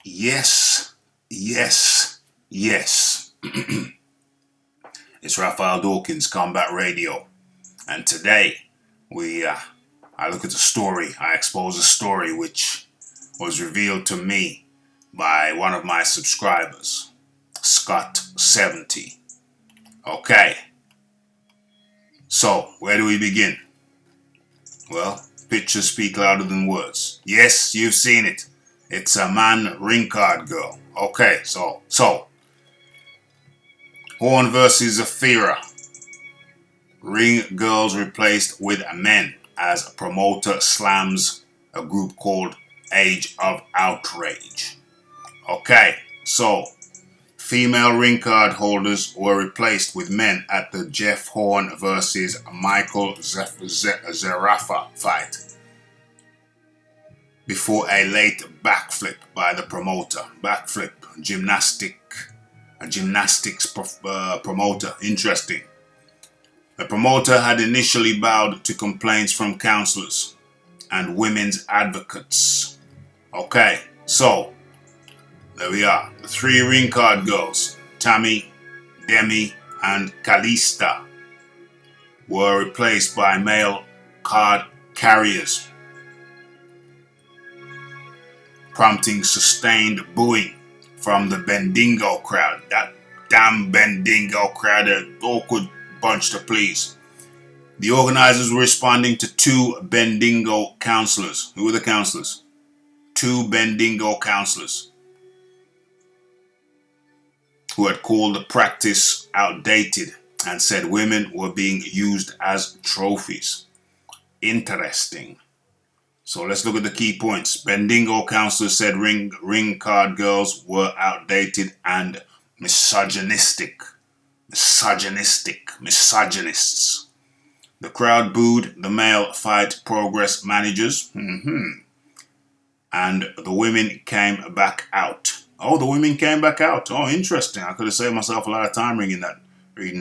Yes, yes, yes. It's Raphael Dawkins, Combat Radio, and today I look at a story. I expose a story which was revealed to me by one of my subscribers, Scott70. Okay, so where do we begin? Well, pictures speak louder than words. Yes, you've seen it. It's a man ring card girl. Okay, so Horn versus Zafira. Ring girls replaced with men as a promoter slams a group called Age of Outrage. Okay, so female ring card holders were replaced with men at the Jeff Horn versus Michael Zerafa fight before a late backflip by the promoter. Backflip, gymnastics promoter. Interesting. The promoter had initially bowed to complaints from counselors and women's advocates. Okay, so there we are. The three ring card girls, Tammy, Demi, and Kalista, were replaced by male card carriers, prompting sustained booing from the Bendigo crowd. That damn Bendigo crowd, an awkward bunch to please. The organizers were responding to two Bendigo counselors. Who were the counselors? Two Bendigo counselors who had called the practice outdated and said women were being used as trophies. Interesting. So let's look at the key points. Bendigo counselors said ring card girls were outdated and misogynistic. Misogynists. The crowd booed the male fight progress managers. And the women came back out. Oh, the women came back out. Oh, interesting. I could have saved myself a lot of time reading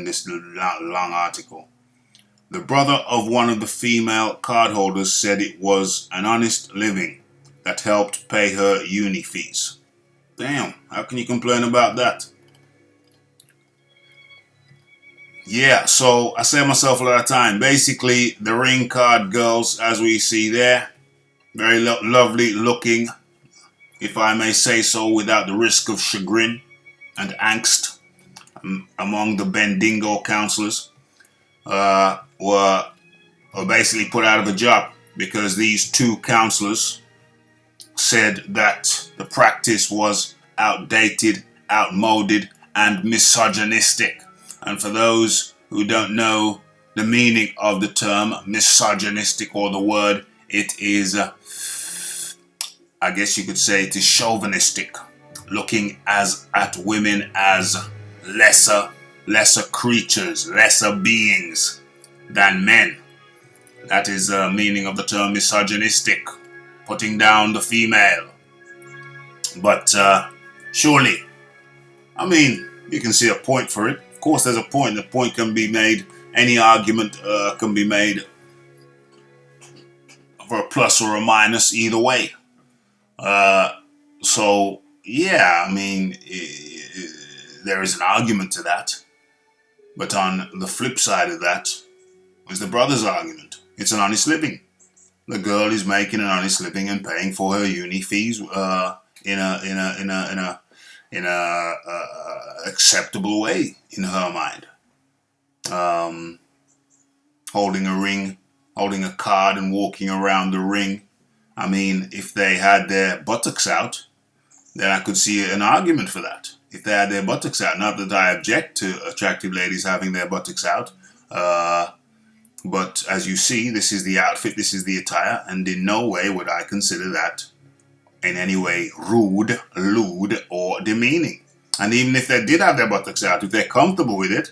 this long article. The brother of one of the female cardholders said it was an honest living that helped pay her uni fees. Damn, how can you complain about that? Yeah, so I saved myself a lot of time. Basically, the ring card girls, as we see there, very lovely looking, if I may say so, without the risk of chagrin and angst among the Bendigo counselors, were basically put out of a job because these two counselors said that the practice was outdated, outmoded, and misogynistic. And for those who don't know the meaning of the term misogynistic or the word, it is, I guess you could say it is chauvinistic, looking at women as lesser creatures, lesser beings than men. That is the meaning of the term misogynistic, putting down the female. But surely, I mean, you can see a point for it. Of course, there's a point. The point can be made. Any argument can be made for a plus or a minus either way. So, yeah, I mean, there is an argument to that. But on the flip side of that is the brother's argument. It's an honest living. The girl is making an honest living and paying for her uni fees in a acceptable way in her mind. Holding a ring, holding a card and walking around the ring. I mean, if they had their buttocks out, then I could see an argument for that. If they had their buttocks out, not that I object to attractive ladies having their buttocks out, but as you see, this is the outfit, this is the attire, and in no way would I consider that in any way rude, lewd, or demeaning. And even if they did have their buttocks out, if they're comfortable with it,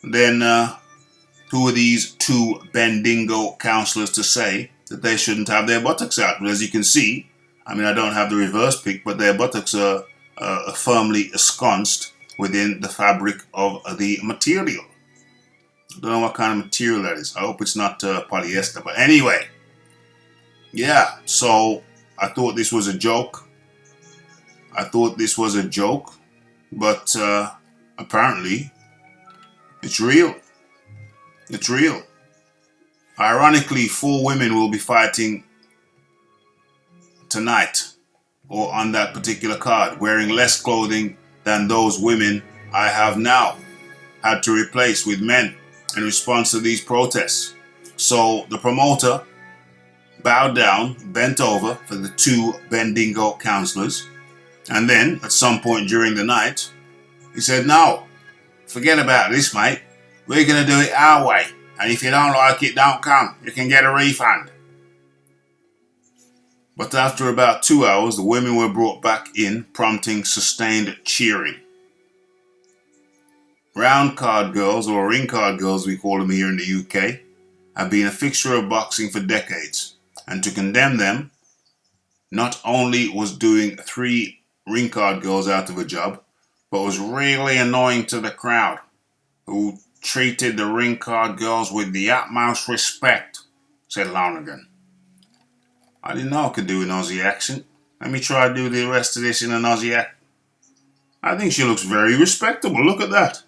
then who are these two Bendigo counselors to say that they shouldn't have their buttocks out? But as you can see, I mean, I don't have the reverse pic, but their buttocks are firmly ensconced within the fabric of the material. I don't know what kind of material that is. I hope it's not polyester. But anyway, yeah, so I thought this was a joke. I thought this was a joke, but apparently it's real. It's real. Ironically, 4 women will be fighting tonight or on that particular card, wearing less clothing than those women I have now had to replace with men in response to these protests. So the promoter bowed down, bent over for the 2 Bendigo counselors, and then at some point during the night, he said, "No, forget about this, mate. We're going to do it our way. And if you don't like it, don't come. You can get a refund." But after about 2 hours, the women were brought back in, prompting sustained cheering. Round card girls, or ring card girls we call them here in the UK, have been a fixture of boxing for decades. And to condemn them not only was doing 3 ring card girls out of a job, but was really annoying to the crowd, who treated the ring card girls with the utmost respect, said Lonergan. "I didn't know I could do an Aussie accent. Let me try to do the rest of this in an Aussie accent. I think she looks very respectable. Look at that.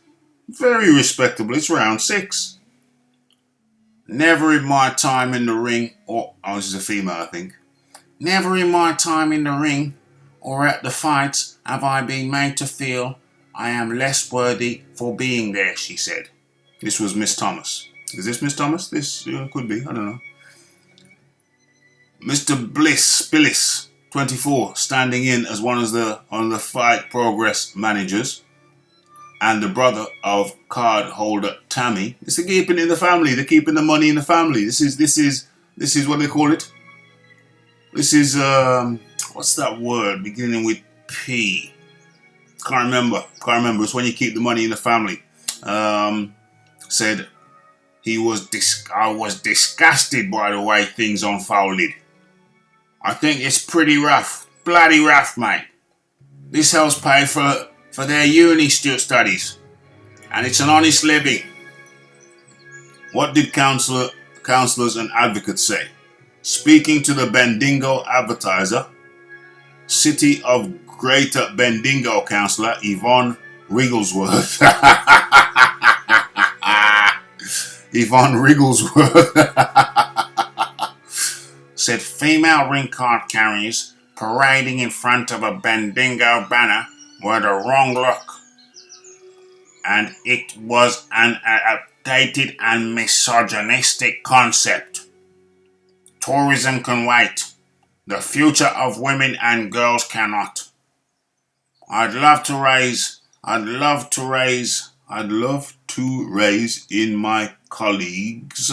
Very respectable. It's round 6. Never in my time in the ring," oh, this is a female, I think. "Never in my time in the ring or at the fights have I been made to feel I am less worthy for being there," she said. This was Miss Thomas. Is this Miss Thomas? This could be. I don't know. Mr. Billis, 24, standing in as one of the fight progress managers, and the brother of card holder Tammy. It's the keeping in the family. They're keeping the money in the family. This is what they call it. This is what's that word beginning with P? Can't remember. It's when you keep the money in the family. Said I was disgusted by the way things unfolded. I think it's pretty rough. Bloody rough, mate. This helps pay for their uni studies. And it's an honest living. What did counsellors and advocates say? Speaking to the Bendigo Advertiser, City of Greater Bendigo councillor Yvonne Wrigglesworth. Yvonne Wrigglesworth said female ring card carriers parading in front of a Bendigo banner were the wrong look, and it was an outdated and misogynistic concept. Tourism can wait. The future of women and girls cannot. I'd love to raise in my colleagues.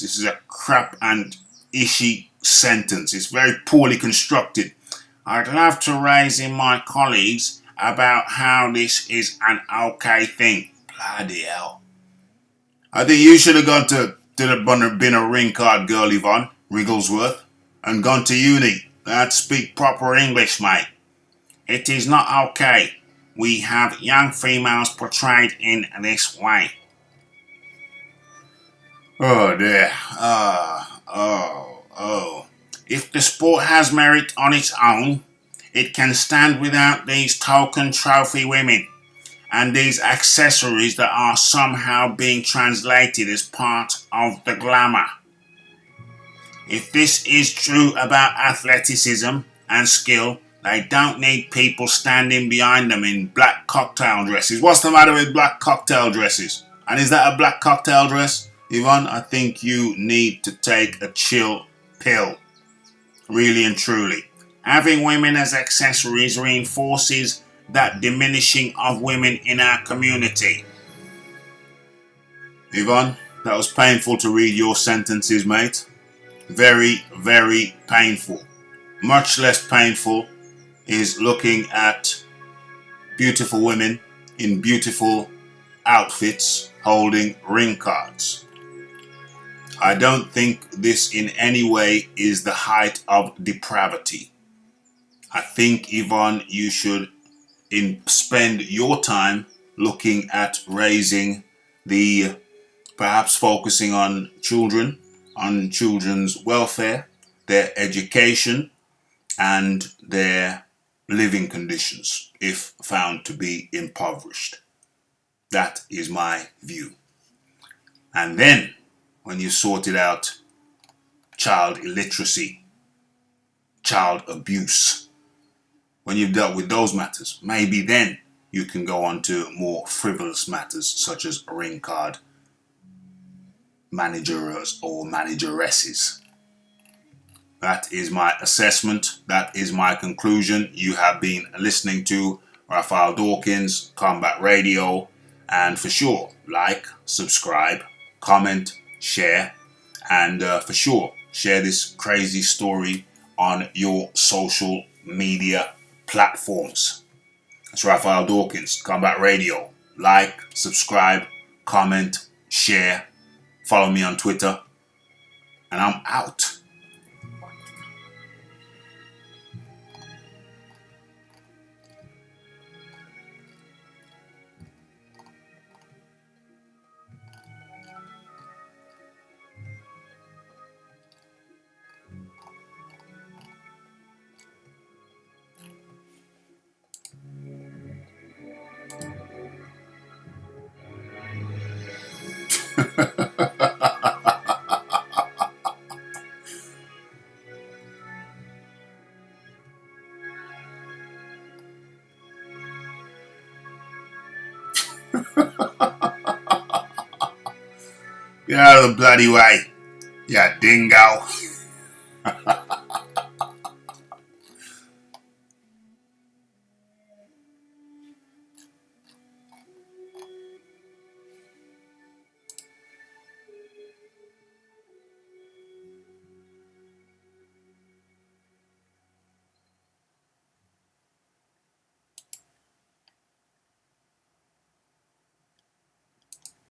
This is a crap and ishy sentence. It's very poorly constructed. I'd love to raise in my colleagues about how this is an okay thing. Bloody hell. I think you should have gone to been a ring card girl, Yvonne Wrigglesworth, and gone to uni. I'd speak proper English, mate. It is not okay. We have young females portrayed in this way. Oh dear. If the sport has merit on its own, it can stand without these token trophy women and these accessories that are somehow being translated as part of the glamour. If this is true about athleticism and skill, they don't need people standing behind them in black cocktail dresses. What's the matter with black cocktail dresses? And is that a black cocktail dress? Yvonne, I think you need to take a chill pill. Really and truly. Having women as accessories reinforces that diminishing of women in our community. Yvonne, that was painful to read your sentences, mate. Very, very painful. Much less painful is looking at beautiful women in beautiful outfits holding ring cards. I don't think this in any way is the height of depravity. I think, Yvonne, you should spend your time looking at raising perhaps focusing on children, on children's welfare, their education, and their living conditions if found to be impoverished. That is my view. And then, when you sorted out child illiteracy, child abuse, when you've dealt with those matters, maybe then you can go on to more frivolous matters such as ring card managers or manageresses. That is my assessment. That is my conclusion. You have been listening to Raphael Dawkins, Combat Radio, and for sure, like, subscribe, comment, share, and for sure, share this crazy story on your social media platforms. That's Raphael Dawkins, Combat Radio. Like, subscribe, comment, share, follow me on Twitter, and I'm out. Get out of the bloody way, you dingo.